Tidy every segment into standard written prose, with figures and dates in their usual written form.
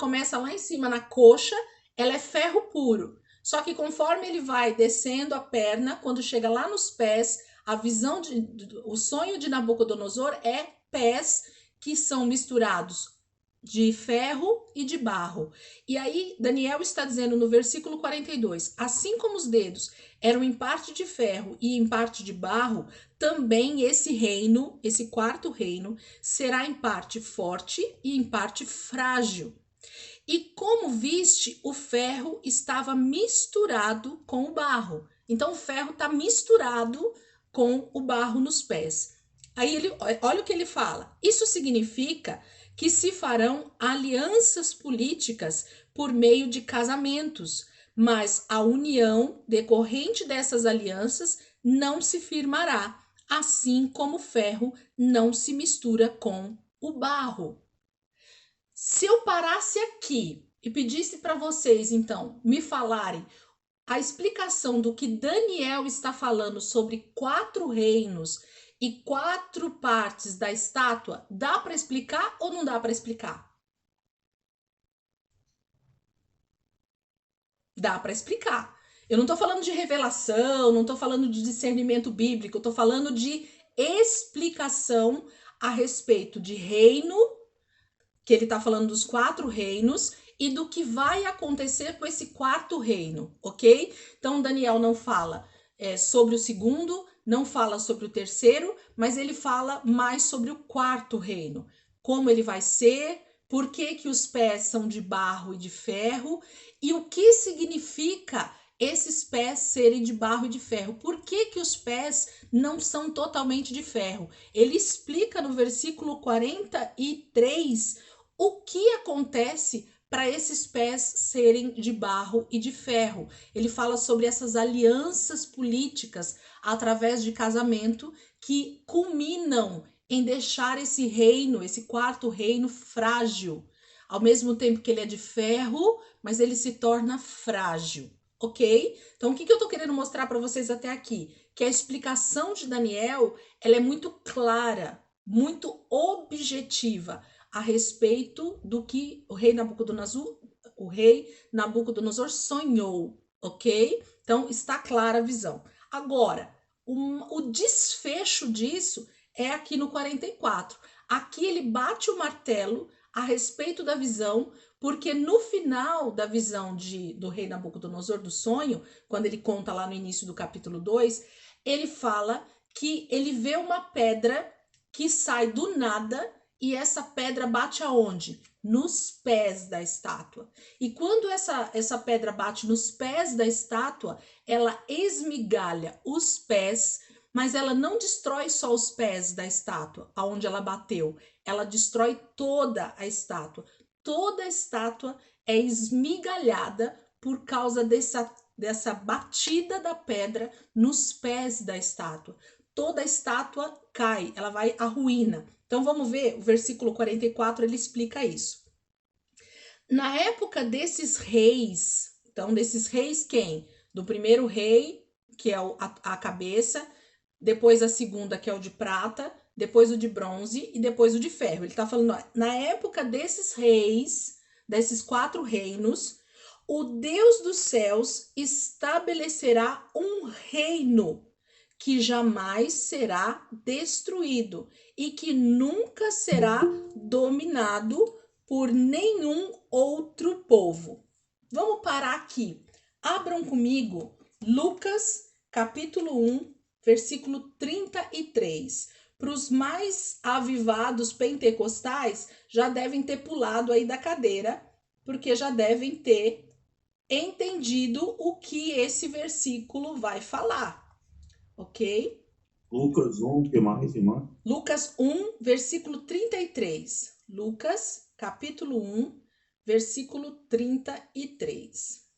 começa lá em cima na coxa, ela é ferro puro. Só que conforme ele vai descendo a perna, quando chega lá nos pés, a visão o sonho de Nabucodonosor é pés que são misturados de ferro e de barro. E aí Daniel está dizendo no versículo 42, assim como os dedos eram em parte de ferro e em parte de barro, também esse reino, esse quarto reino, será em parte forte e em parte frágil. E como viste, o ferro estava misturado com o barro. Então o ferro está misturado com o barro nos pés. Aí olha o que ele fala. Isso significa que se farão alianças políticas por meio de casamentos, mas a união decorrente dessas alianças não se firmará, assim como o ferro não se mistura com o barro. Se eu parasse aqui e pedisse para vocês, então, me falarem a explicação do que Daniel está falando sobre 4 reinos e 4 partes da estátua, dá para explicar ou não dá para explicar? Dá para explicar. Eu não estou falando de revelação, não estou falando de discernimento bíblico, eu estou falando de explicação a respeito de reino, que ele está falando dos 4 reinos e do que vai acontecer com esse quarto reino, ok? Então Daniel não fala sobre o segundo, não fala sobre o terceiro, mas ele fala mais sobre o quarto reino, como ele vai ser, por que os pés são de barro e de ferro e o que significa esses pés serem de barro e de ferro. Por que os pés não são totalmente de ferro? Ele explica no versículo 43 o que acontece para esses pés serem de barro e de ferro. Ele fala sobre essas alianças políticas através de casamento que culminam em deixar esse reino, esse quarto reino, frágil. Ao mesmo tempo que ele é de ferro, mas ele se torna frágil, ok? Então, o que eu tô querendo mostrar para vocês até aqui? Que a explicação de Daniel, ela é muito clara, muito objetiva a respeito do que o rei Nabucodonosor sonhou, ok? Então, está clara a visão. Agora, o desfecho disso é aqui no 44. Aqui ele bate o martelo a respeito da visão, porque no final da visão do rei Nabucodonosor, do sonho, quando ele conta lá no início do capítulo 2, ele fala que ele vê uma pedra que sai do nada e essa pedra bate aonde? Nos pés da estátua. E quando essa pedra bate nos pés da estátua, ela esmigalha os pés, mas ela não destrói só os pés da estátua, aonde ela bateu. Ela destrói toda a estátua. Toda a estátua é esmigalhada por causa dessa batida da pedra nos pés da estátua. Toda a estátua cai, ela vai à ruína. Então vamos ver, o versículo 44, ele explica isso. Na época desses reis, então desses reis quem? Do primeiro rei, que é a cabeça, depois a segunda, que é o de prata, depois o de bronze e depois o de ferro. Ele está falando, ó, na época desses reis, desses 4 reinos, o Deus dos céus estabelecerá um reino que jamais será destruído e que nunca será dominado por nenhum outro povo. Vamos parar aqui. Abram comigo Lucas, capítulo 1, versículo 33. Para os mais avivados pentecostais, já devem ter pulado aí da cadeira, porque já devem ter entendido o que esse versículo vai falar. Ok? Lucas 1, o que mais, irmã? Lucas 1, versículo 33. Lucas, capítulo 1, versículo 33.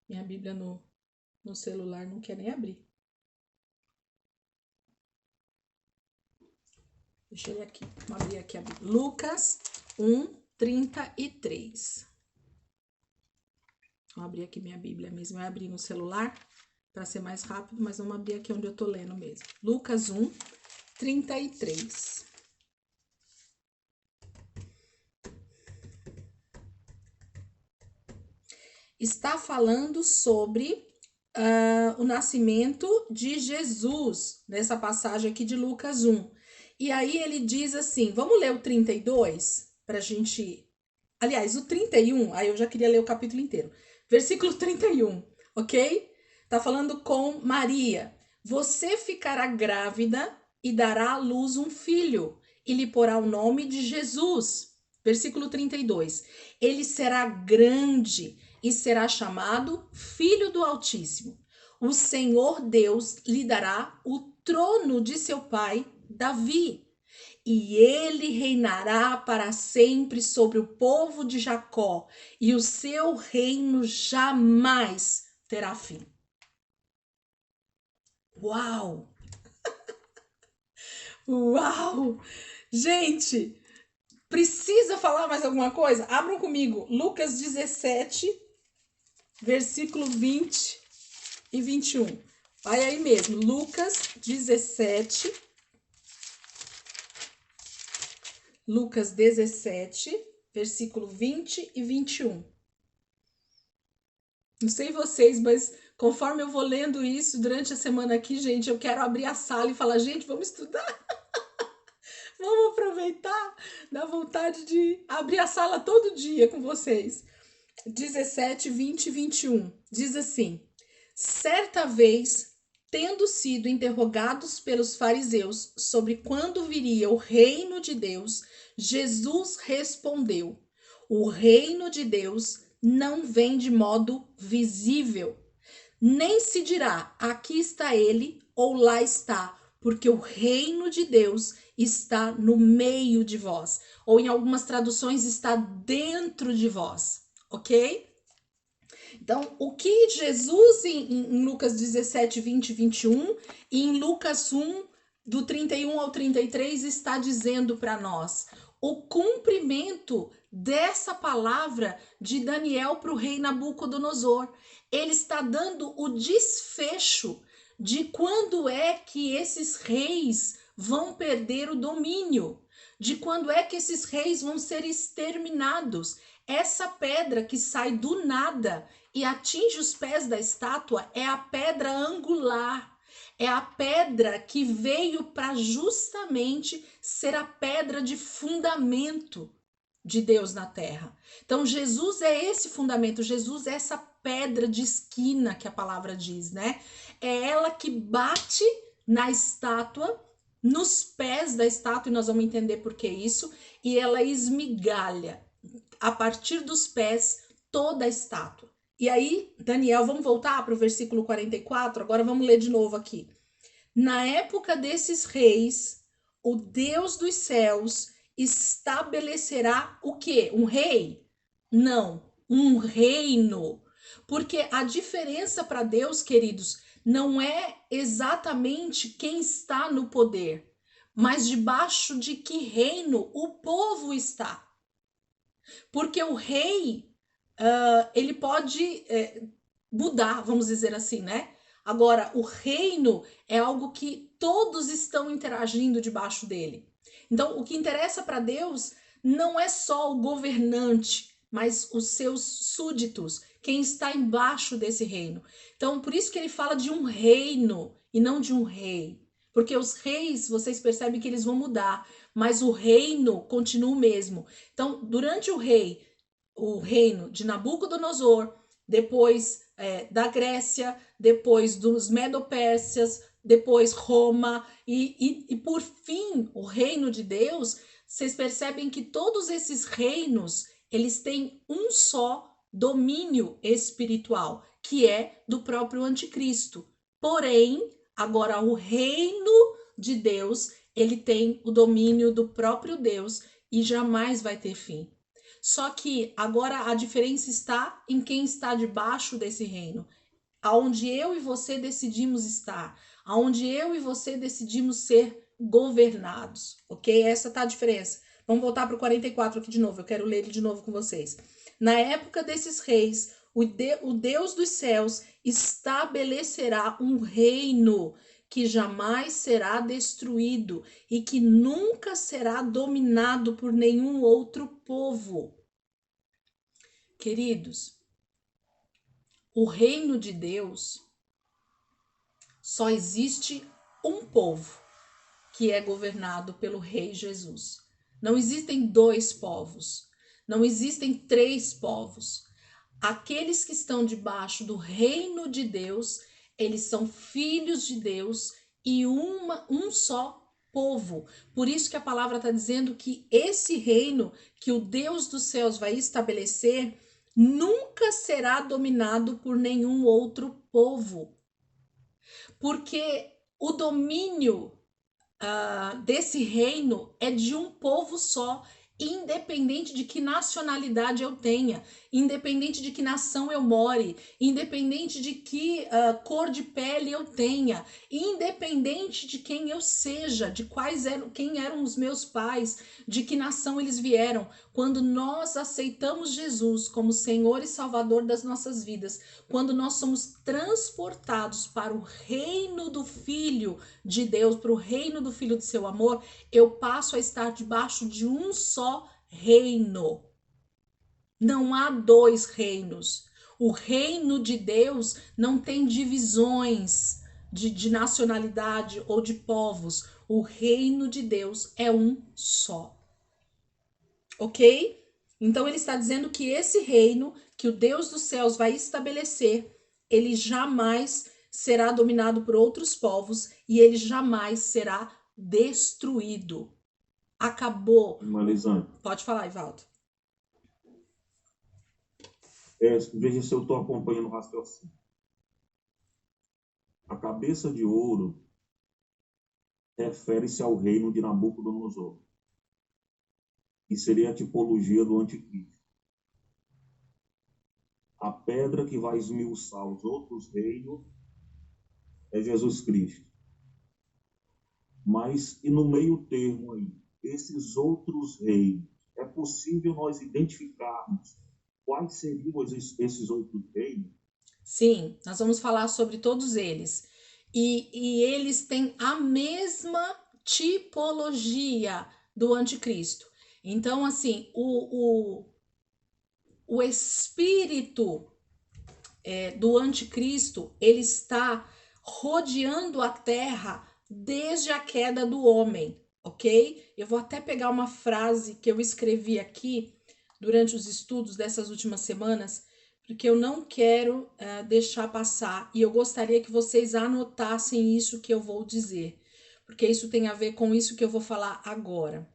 Minha Bíblia no celular não quer nem abrir. Deixa eu aqui, vamos abrir aqui a Bíblia. Lucas 1, 33. Vou abrir aqui minha Bíblia mesmo. Eu abri no celular para ser mais rápido, mas vamos abrir aqui onde eu tô lendo mesmo. Lucas 1, 33. está falando sobre o nascimento de Jesus, nessa passagem aqui de Lucas 1. E aí ele diz assim, vamos ler o 32 para a gente... Aliás, o 31, aí eu já queria ler o capítulo inteiro. Versículo 31, ok? Tá falando com Maria. Você ficará grávida e dará à luz um filho, e lhe porá o nome de Jesus. Versículo 32. Ele será grande e será chamado Filho do Altíssimo. O Senhor Deus lhe dará o trono de seu pai, Davi, e ele reinará para sempre sobre o povo de Jacó, e o seu reino jamais terá fim. Uau! Uau! Gente, precisa falar mais alguma coisa? Abram comigo, Lucas 17, versículo 20 e 21. Vai aí mesmo, Lucas 17, versículo 20 e 21. Não sei vocês, mas conforme eu vou lendo isso durante a semana aqui, gente, eu quero abrir a sala e falar, gente, vamos estudar. Vamos aproveitar. Dá vontade de abrir a sala todo dia com vocês. 17, 20 e 21. Diz assim: certa vez, tendo sido interrogados pelos fariseus sobre quando viria o reino de Deus, Jesus respondeu: o reino de Deus não vem de modo visível, nem se dirá aqui está ele ou lá está, porque o reino de Deus está no meio de vós, ou em algumas traduções está dentro de vós, ok? Então, o que Jesus em Lucas 17, 20 e 21 e em Lucas 1, do 31 ao 33, está dizendo para nós? O cumprimento dessa palavra de Daniel para o rei Nabucodonosor. Ele está dando o desfecho de quando é que esses reis vão perder o domínio, de quando é que esses reis vão ser exterminados. Essa pedra que sai do nada e atinge os pés da estátua é a pedra angular. É a pedra que veio para justamente ser a pedra de fundamento de Deus na terra. Então, Jesus é esse fundamento, Jesus é essa pedra de esquina que a palavra diz, né? É ela que bate na estátua, nos pés da estátua, e nós vamos entender por que isso, e ela esmigalha a partir dos pés toda a estátua. E aí, Daniel, vamos voltar para o versículo 44, agora vamos ler de novo aqui. Na época desses reis, o Deus dos céus estabelecerá o quê? Um rei? Não, um reino. Porque a diferença para Deus, queridos, não é exatamente quem está no poder, mas debaixo de que reino o povo está. Porque o rei, ele pode mudar, vamos dizer assim, né? Agora, o reino é algo que todos estão interagindo debaixo dele. Então, o que interessa para Deus não é só o governante, mas os seus súditos, quem está embaixo desse reino. Então, por isso que ele fala de um reino e não de um rei. Porque os reis, vocês percebem que eles vão mudar, mas o reino continua o mesmo. Então, durante o reino de Nabucodonosor, depois da Grécia, depois dos Medo-Pérsias, depois Roma e por fim o reino de Deus, vocês percebem que todos esses reinos, eles têm um só domínio espiritual, que é do próprio anticristo. Porém, agora o reino de Deus, ele tem o domínio do próprio Deus e jamais vai ter fim. Só que agora a diferença está em quem está debaixo desse reino, aonde eu e você decidimos estar, aonde eu e você decidimos ser governados, ok? Essa tá a diferença. Vamos voltar para o 44 aqui de novo, eu quero ler ele de novo com vocês. Na época desses reis, o Deus dos céus estabelecerá um reino que jamais será destruído e que nunca será dominado por nenhum outro povo. Queridos, o reino de Deus, só existe um povo que é governado pelo Rei Jesus. Não existem dois povos, não existem três povos. Aqueles que estão debaixo do reino de Deus, eles são filhos de Deus e um só povo. Por isso que a palavra está dizendo que esse reino que o Deus dos céus vai estabelecer nunca será dominado por nenhum outro povo. Porque o domínio desse reino é de um povo só, independente de que nacionalidade eu tenha, independente de que nação eu more, independente de que cor de pele eu tenha, independente de quem eu seja, de quem eram os meus pais, de que nação eles vieram. Quando nós aceitamos Jesus como Senhor e Salvador das nossas vidas, quando nós somos transportados para o reino do Filho de Deus, para o reino do Filho do seu amor, eu passo a estar debaixo de um só reino. Não há dois reinos. O reino de Deus não tem divisões de nacionalidade ou de povos. O reino de Deus é um só. Ok? Então ele está dizendo que esse reino que o Deus dos céus vai estabelecer, ele jamais será dominado por outros povos e ele jamais será destruído. Acabou. Finalizando. Pode falar, Ivaldo. Veja se eu estou acompanhando o raciocínio. A cabeça de ouro refere-se ao reino de Nabucodonosor, que seria a tipologia do anticristo. A pedra que vai esmiuçar os outros reinos é Jesus Cristo. Mas, e no meio termo aí, esses outros reinos, é possível nós identificarmos quais seriam esses outros reinos? Sim, nós vamos falar sobre todos eles. E eles têm a mesma tipologia do anticristo. Então, assim, o espírito do anticristo, ele está rodeando a terra desde a queda do homem, ok? Eu vou até pegar uma frase que eu escrevi aqui durante os estudos dessas últimas semanas, porque eu não quero deixar passar e eu gostaria que vocês anotassem isso que eu vou dizer, porque isso tem a ver com isso que eu vou falar agora.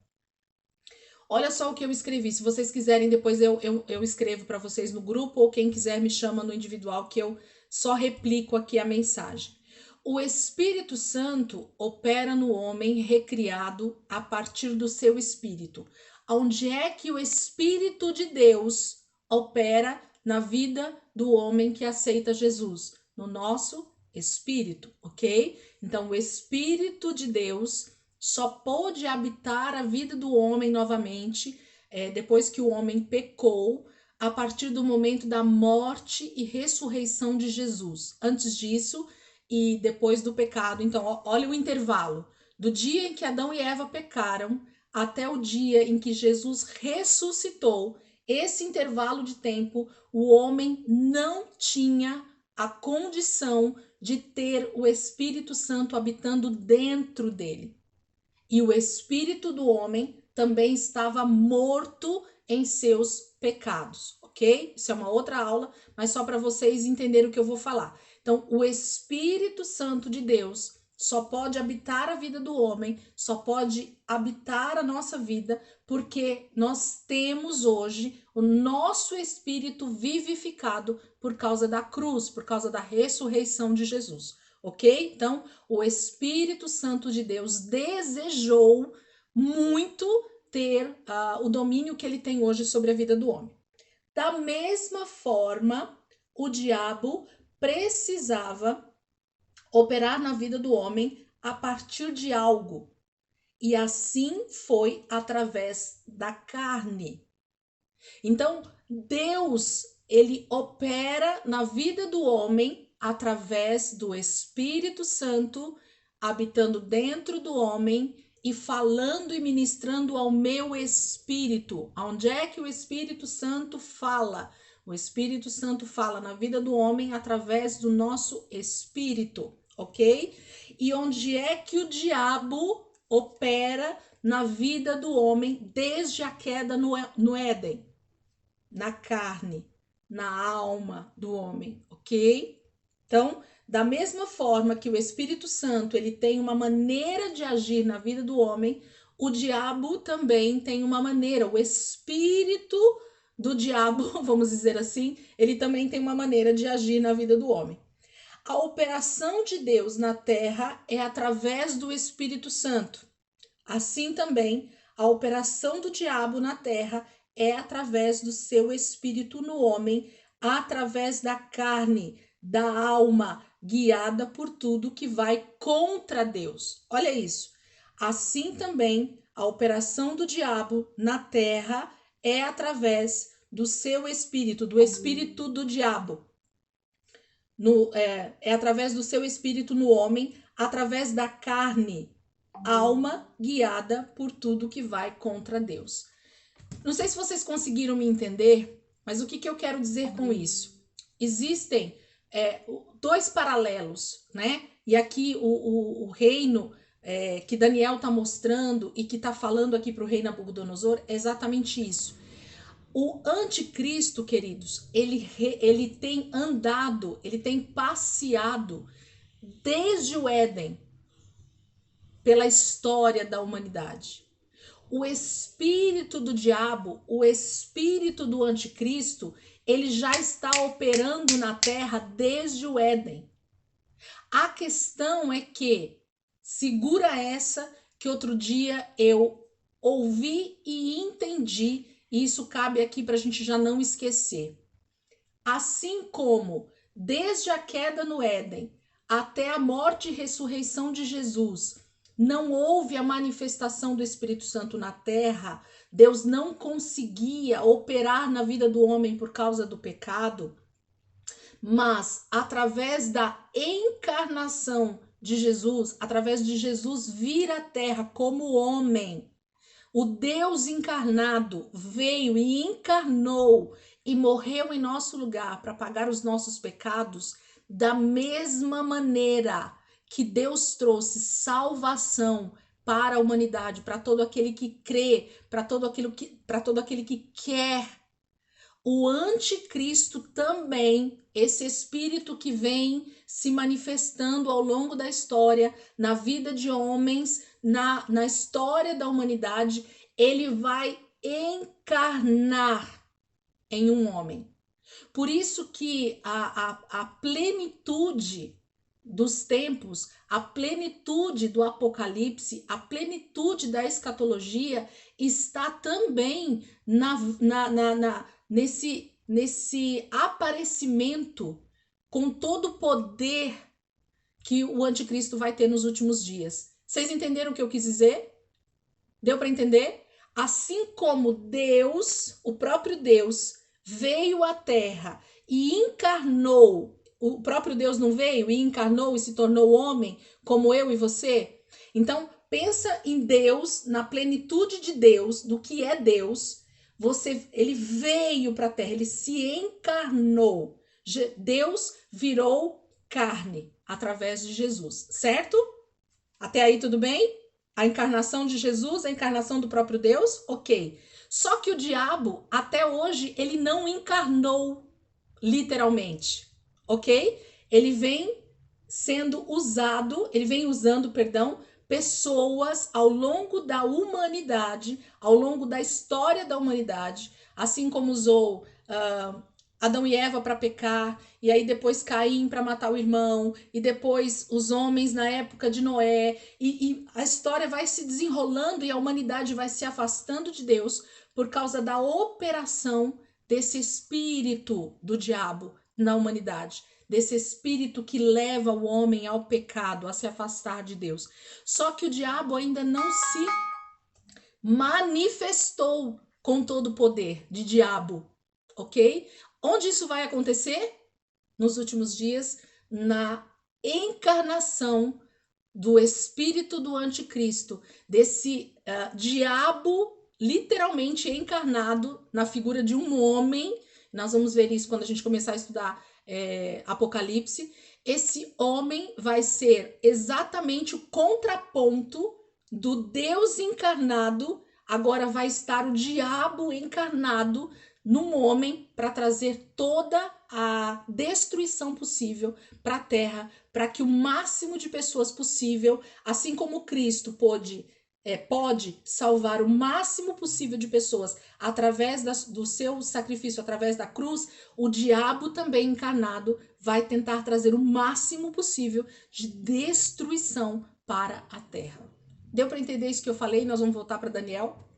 Olha só o que eu escrevi. Se vocês quiserem, depois eu escrevo para vocês no grupo, ou quem quiser me chama no individual, que eu só replico aqui a mensagem. O Espírito Santo opera no homem recriado a partir do seu espírito. Onde é que o Espírito de Deus opera na vida do homem que aceita Jesus? No nosso espírito, ok? Então, o Espírito de Deus só pôde habitar a vida do homem novamente depois que o homem pecou, a partir do momento da morte e ressurreição de Jesus. Antes disso e depois do pecado. Então, olha o intervalo. Do dia em que Adão e Eva pecaram até o dia em que Jesus ressuscitou, esse intervalo de tempo, o homem não tinha a condição de ter o Espírito Santo habitando dentro dele. E o espírito do homem também estava morto em seus pecados, ok? Isso é uma outra aula, mas só para vocês entenderem o que eu vou falar. Então, o Espírito Santo de Deus só pode habitar a vida do homem, só pode habitar a nossa vida, porque nós temos hoje o nosso espírito vivificado por causa da cruz, por causa da ressurreição de Jesus. Ok? Então, o Espírito Santo de Deus desejou muito ter o domínio que ele tem hoje sobre a vida do homem. Da mesma forma, o diabo precisava operar na vida do homem a partir de algo. E assim foi através da carne. Então, Deus, ele opera na vida do homem através do Espírito Santo, habitando dentro do homem e falando e ministrando ao meu espírito. Onde é que o Espírito Santo fala? O Espírito Santo fala na vida do homem através do nosso espírito, ok? E onde é que o diabo opera na vida do homem desde a queda no Éden? Na carne, na alma do homem, ok? Então, da mesma forma que o Espírito Santo ele tem uma maneira de agir na vida do homem, o diabo também tem uma maneira, o espírito do diabo, vamos dizer assim, ele também tem uma maneira de agir na vida do homem. A operação de Deus na terra é através do Espírito Santo. Assim também, a operação do diabo na terra é através do seu espírito no homem, através da carne, da alma, guiada por tudo que vai contra Deus. Olha isso. Assim também, a operação do diabo na terra é através do seu espírito, do espírito do diabo. É através do seu espírito no homem, através da carne, alma guiada por tudo que vai contra Deus. Não sei se vocês conseguiram me entender, mas o que eu quero dizer com isso? Existem dois paralelos, né? E aqui o reino que Daniel está mostrando e que está falando aqui para o rei Nabucodonosor é exatamente isso. O anticristo, queridos, ele tem andado, ele tem passeado desde o Éden pela história da humanidade. O espírito do diabo, o espírito do anticristo, ele já está operando na terra desde o Éden. A questão é que, segura essa, que outro dia eu ouvi e entendi, e isso cabe aqui para a gente já não esquecer. Assim como, desde a queda no Éden até a morte e ressurreição de Jesus, não houve a manifestação do Espírito Santo na terra, Deus não conseguia operar na vida do homem por causa do pecado, mas através da encarnação de Jesus, através de Jesus vir à terra como homem, o Deus encarnado veio e encarnou e morreu em nosso lugar para pagar os nossos pecados, da mesma maneira que Deus trouxe salvação para a humanidade, para todo aquele que crê, para todo aquele que quer. O anticristo também, esse espírito que vem se manifestando ao longo da história, na vida de homens, na história da humanidade, ele vai encarnar em um homem. Por isso que a plenitude dos tempos, a plenitude do Apocalipse, a plenitude da escatologia está também nesse aparecimento com todo o poder que o anticristo vai ter nos últimos dias. Vocês entenderam o que eu quis dizer? Deu para entender? Assim como Deus, o próprio Deus, veio à Terra e encarnou, o próprio Deus não veio e encarnou e se tornou homem, como eu e você? Então, pensa em Deus, na plenitude de Deus, do que é Deus. Ele veio para a Terra, ele se encarnou. Deus virou carne através de Jesus, certo? Até aí tudo bem? A encarnação de Jesus, a encarnação do próprio Deus, ok. Só que o diabo, até hoje, ele não encarnou literalmente, ok? Ele vem sendo usado, ele vem usando, perdão, pessoas ao longo da humanidade, ao longo da história da humanidade, assim como usou Adão e Eva para pecar, e aí depois Caim para matar o irmão, e depois os homens na época de Noé, e a história vai se desenrolando e a humanidade vai se afastando de Deus por causa da operação desse espírito do diabo na humanidade, desse espírito que leva o homem ao pecado, a se afastar de Deus. Só que o diabo ainda não se manifestou com todo o poder de diabo, ok? Onde isso vai acontecer? Nos últimos dias, na encarnação do espírito do anticristo, desse diabo literalmente encarnado na figura de um homem Nós vamos ver isso quando a gente começar a estudar Apocalipse. Esse homem vai ser exatamente o contraponto do Deus encarnado. Agora vai estar o diabo encarnado num homem para trazer toda a destruição possível para a terra, para que o máximo de pessoas possível, assim como Cristo pode salvar o máximo possível de pessoas através do seu sacrifício, através da cruz, o diabo também encarnado vai tentar trazer o máximo possível de destruição para a terra. Deu para entender isso que eu falei? Nós vamos voltar para Daniel.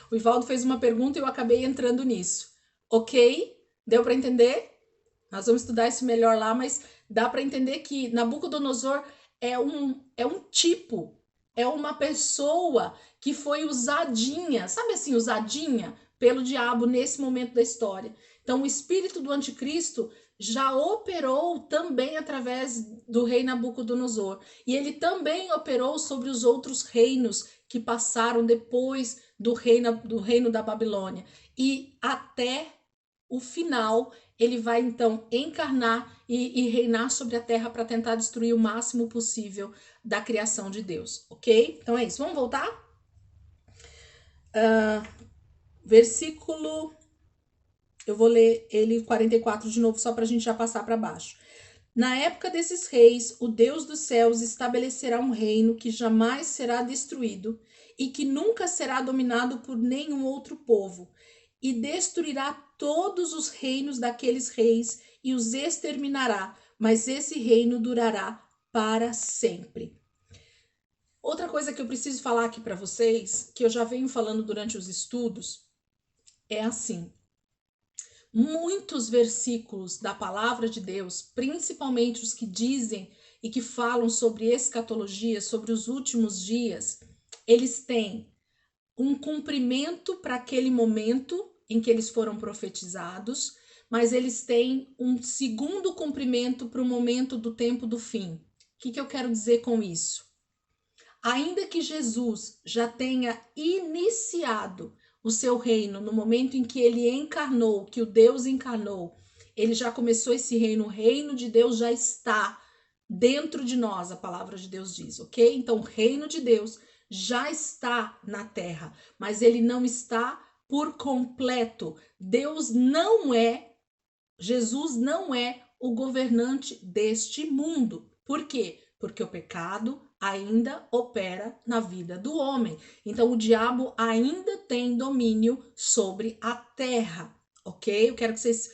O Ivaldo fez uma pergunta e eu acabei entrando nisso. Ok? Deu para entender? Nós vamos estudar isso melhor lá, mas dá para entender que Nabucodonosor é um tipo, é uma pessoa que foi usadinha, sabe assim, usadinha pelo diabo nesse momento da história. Então, o espírito do anticristo já operou também através do rei Nabucodonosor. E ele também operou sobre os outros reinos que passaram depois do reino da Babilônia. E até o final, ele vai então encarnar e reinar sobre a terra para tentar destruir o máximo possível da criação de Deus, ok? Então é isso, vamos voltar? Versículo, eu vou ler ele 44 de novo, só para a gente já passar para baixo. Na época desses reis, o Deus dos céus estabelecerá um reino que jamais será destruído e que nunca será dominado por nenhum outro povo, e destruirá todos os reinos daqueles reis e os exterminará, mas esse reino durará para sempre. Outra coisa que eu preciso falar aqui para vocês, que eu já venho falando durante os estudos, é assim: muitos versículos da palavra de Deus, principalmente os que dizem e que falam sobre escatologia, sobre os últimos dias, eles têm um cumprimento para aquele momento em que eles foram profetizados, mas eles têm um segundo cumprimento para o momento do tempo do fim. O que eu quero dizer com isso? Ainda que Jesus já tenha iniciado o seu reino no momento em que ele encarnou, que o Deus encarnou, ele já começou esse reino, o reino de Deus já está dentro de nós, a palavra de Deus diz, ok? Então, o reino de Deus já está na terra, mas ele não está por completo. Jesus não é o governante deste mundo. Por quê? Porque o pecado ainda opera na vida do homem. Então, o diabo ainda tem domínio sobre a terra, ok? Eu quero que vocês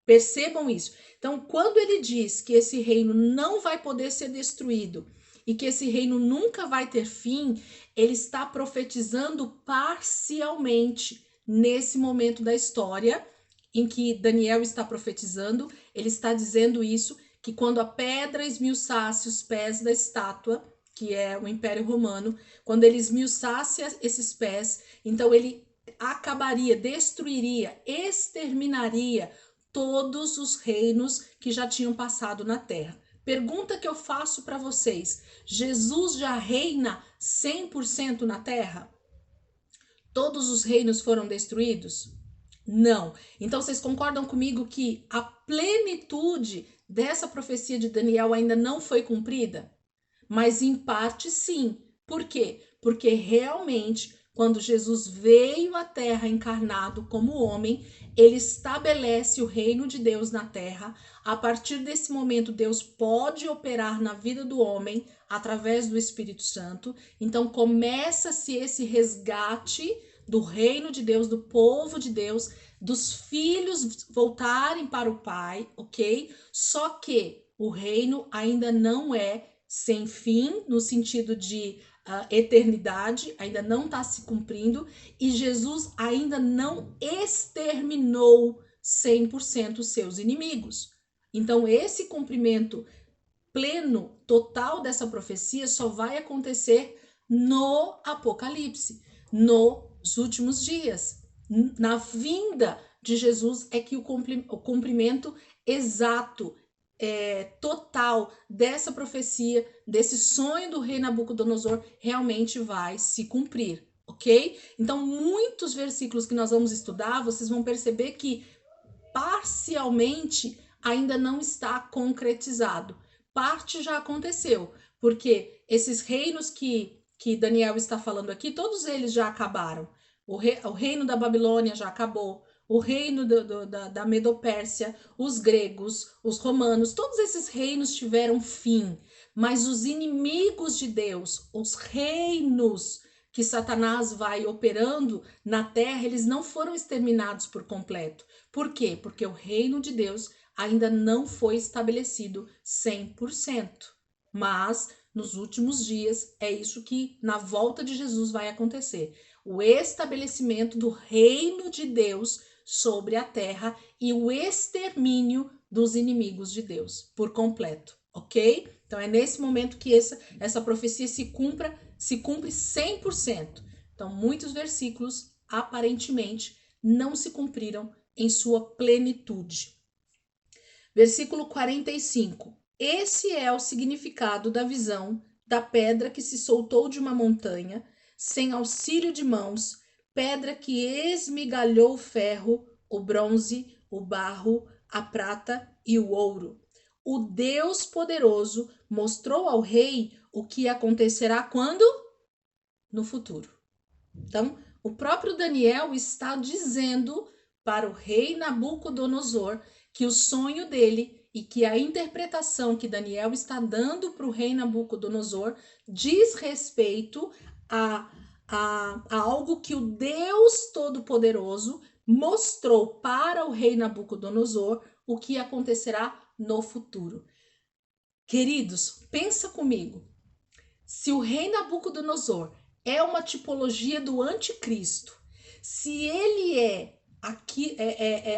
percebam isso. Então, quando ele diz que esse reino não vai poder ser destruído e que esse reino nunca vai ter fim, ele está profetizando parcialmente nesse momento da história em que Daniel está profetizando. Ele está dizendo isso, que quando a pedra esmiuçasse os pés da estátua, que é o Império Romano, quando ele esmiuçasse esses pés, então ele acabaria, destruiria, exterminaria todos os reinos que já tinham passado na terra. Pergunta que eu faço para vocês: Jesus já reina 100% na terra? Todos os reinos foram destruídos? Não. Então vocês concordam comigo que a plenitude dessa profecia de Daniel ainda não foi cumprida? Mas em parte sim. Por quê? Porque realmente, quando Jesus veio à terra encarnado como homem, ele estabelece o reino de Deus na terra. A partir desse momento, Deus pode operar na vida do homem através do Espírito Santo. Então começa-se esse resgate do reino de Deus, do povo de Deus, dos filhos voltarem para o Pai, ok? Só que o reino ainda não é sem fim, no sentido de eternidade, ainda não está se cumprindo, e Jesus ainda não exterminou 100% os seus inimigos. Então, esse cumprimento pleno, total dessa profecia só vai acontecer no Apocalipse, nos últimos dias. Na vinda de Jesus é que o cumprimento exato, total dessa profecia, desse sonho do rei Nabucodonosor realmente vai se cumprir, ok? ok? Então, muitos versículos que nós vamos estudar, vocês vão perceber que parcialmente ainda não está concretizado. Parte já aconteceu, porque esses reinos que Daniel está falando aqui, todos eles já acabaram. O reino da Babilônia já acabou, o reino da Medopérsia, os gregos, os romanos, todos esses reinos tiveram fim. Mas os inimigos de Deus, os reinos que Satanás vai operando na terra, eles não foram exterminados por completo. Por quê? Porque o reino de Deus ainda não foi estabelecido 100%. Mas nos últimos dias é isso que na volta de Jesus vai acontecer. O estabelecimento do reino de Deus sobre a terra e o extermínio dos inimigos de Deus por completo, ok? Então é nesse momento que essa profecia se cumpre 100%. Então muitos versículos aparentemente não se cumpriram em sua plenitude. Versículo 45. Esse é o significado da visão da pedra que se soltou de uma montanha, sem auxílio de mãos, pedra que esmigalhou o ferro, o bronze, o barro, a prata e o ouro. O Deus poderoso mostrou ao rei o que acontecerá quando? No futuro. Então, o próprio Daniel está dizendo para o rei Nabucodonosor que o sonho dele e que a interpretação que Daniel está dando para o rei Nabucodonosor diz respeito a algo que o Deus Todo-Poderoso mostrou para o rei Nabucodonosor o que acontecerá no futuro. Queridos, pensa comigo. Se o rei Nabucodonosor é uma tipologia do anticristo, se ele é aqui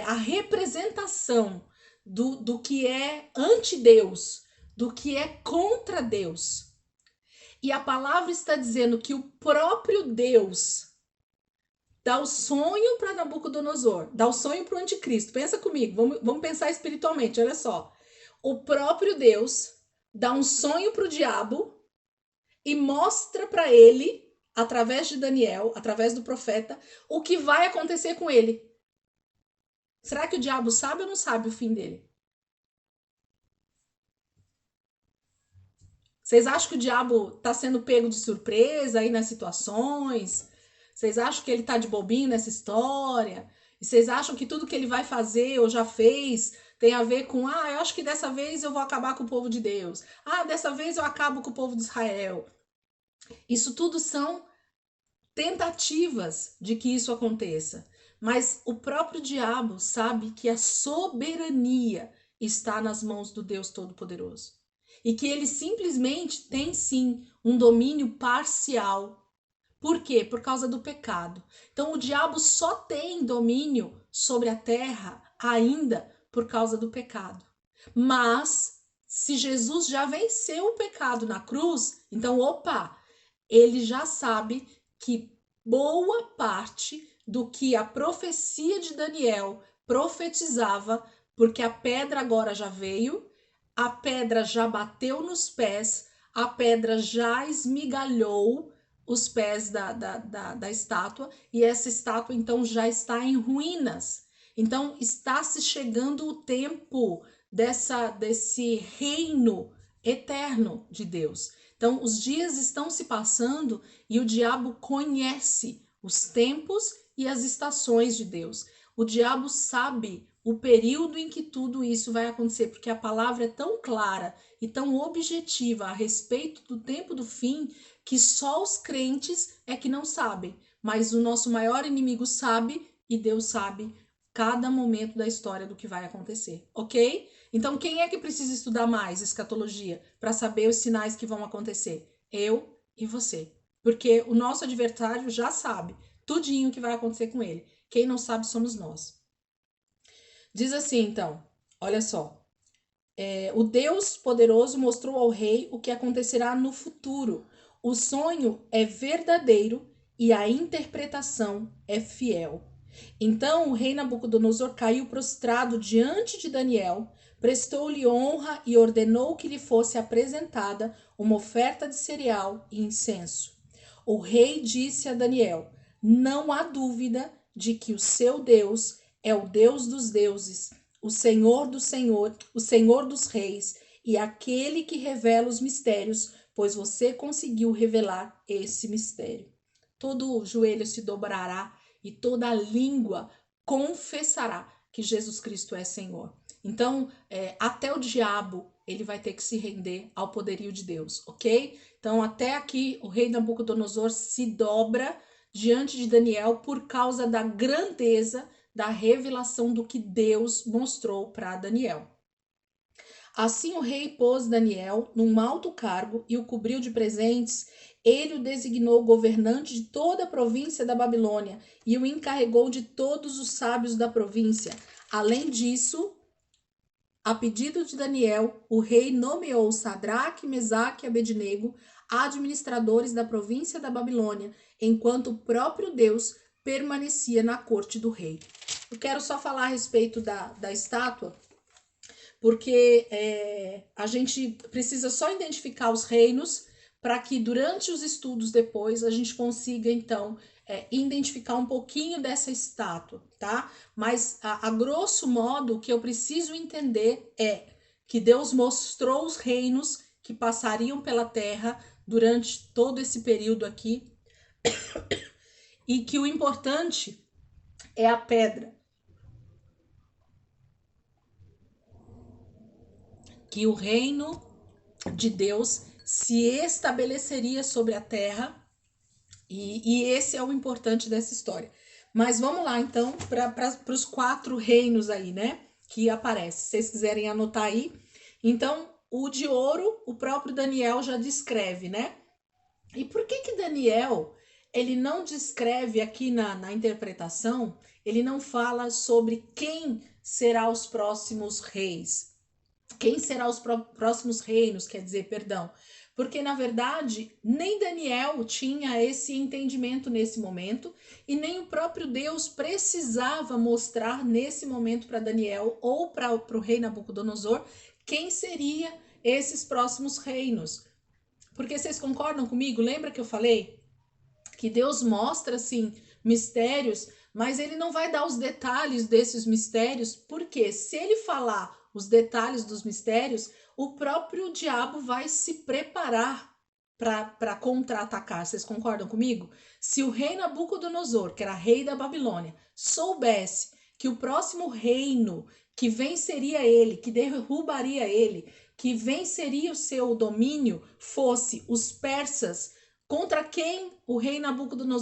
a representação do que é anti-Deus, do que é contra Deus, e a palavra está dizendo que o próprio Deus dá o sonho para Nabucodonosor, dá o sonho para o anticristo. Pensa comigo, vamos pensar espiritualmente, olha só. O próprio Deus dá um sonho para o diabo e mostra para ele, através de Daniel, através do profeta, o que vai acontecer com ele. Será que o diabo sabe ou não sabe o fim dele? Vocês acham que o diabo está sendo pego de surpresa aí nas situações? Vocês acham que ele está de bobinho nessa história? E vocês acham que tudo que ele vai fazer ou já fez tem a ver com, eu acho que dessa vez eu vou acabar com o povo de Deus. Dessa vez eu acabo com o povo de Israel. Isso tudo são tentativas de que isso aconteça. Mas o próprio diabo sabe que a soberania está nas mãos do Deus Todo-Poderoso. E que ele simplesmente tem sim um domínio parcial. Por quê? Por causa do pecado. Então o diabo só tem domínio sobre a terra ainda por causa do pecado. Mas se Jesus já venceu o pecado na cruz, então ele já sabe que boa parte do que a profecia de Daniel profetizava, porque a pedra agora já veio, a pedra já bateu nos pés, a pedra já esmigalhou os pés da estátua, e essa estátua então já está em ruínas. Então está se chegando o tempo desse reino eterno de Deus. Então os dias estão se passando e o diabo conhece os tempos e as estações de Deus. O diabo sabe o período em que tudo isso vai acontecer, porque a palavra é tão clara e tão objetiva a respeito do tempo do fim, que só os crentes é que não sabem, mas o nosso maior inimigo sabe e Deus sabe cada momento da história do que vai acontecer, ok? Então quem é que precisa estudar mais escatologia para saber os sinais que vão acontecer? Eu e você, porque o nosso adversário já sabe tudinho o que vai acontecer com ele. Quem não sabe somos nós. Diz assim, então, olha só. O Deus poderoso mostrou ao rei o que acontecerá no futuro. O sonho é verdadeiro e a interpretação é fiel. Então o rei Nabucodonosor caiu prostrado diante de Daniel, prestou-lhe honra e ordenou que lhe fosse apresentada uma oferta de cereal e incenso. O rei disse a Daniel: não há dúvida de que o seu Deus é o Deus dos deuses, o Senhor do Senhor, o Senhor dos reis e aquele que revela os mistérios, pois você conseguiu revelar esse mistério. Todo joelho se dobrará e toda língua confessará que Jesus Cristo é Senhor. Então, até o diabo, ele vai ter que se render ao poderio de Deus, ok? Então, até aqui, o rei Nabucodonosor se dobra diante de Daniel por causa da grandeza da revelação do que Deus mostrou para Daniel. Assim o rei pôs Daniel num alto cargo e o cobriu de presentes. Ele o designou governante de toda a província da Babilônia e o encarregou de todos os sábios da província. Além disso, a pedido de Daniel, o rei nomeou Sadraque, Mesaque e Abednego administradores da província da Babilônia, enquanto o próprio Deus permanecia na corte do rei. Eu quero só falar a respeito da estátua, porque a gente precisa só identificar os reinos para que durante os estudos depois a gente consiga, então, identificar um pouquinho dessa estátua, tá? Mas, a grosso modo, o que eu preciso entender é que Deus mostrou os reinos que passariam pela terra durante todo esse período aqui e que o importante é a pedra. Que o reino de Deus se estabeleceria sobre a terra e esse é o importante dessa história. Mas vamos lá, então, para os 4 reinos aí, né? Que aparecem. Se vocês quiserem anotar aí. Então, o de ouro, o próprio Daniel já descreve, né? E por que Daniel, ele não descreve aqui na interpretação, ele não fala sobre quem será os próximos reis? Quem será os próximos reinos, quer dizer, perdão. Porque, na verdade, nem Daniel tinha esse entendimento nesse momento e nem o próprio Deus precisava mostrar nesse momento para Daniel ou para o rei Nabucodonosor quem seria esses próximos reinos. Porque vocês concordam comigo? Lembra que eu falei que Deus mostra, assim, mistérios, mas ele não vai dar os detalhes desses mistérios, porque se ele falar os detalhes dos mistérios, o próprio diabo vai se preparar para contra-atacar. Vocês concordam comigo? Se o rei Nabucodonosor, que era rei da Babilônia, soubesse que o próximo reino que venceria ele, que derrubaria ele, que venceria o seu domínio, fosse os persas, contra quem o rei Nabucodonosor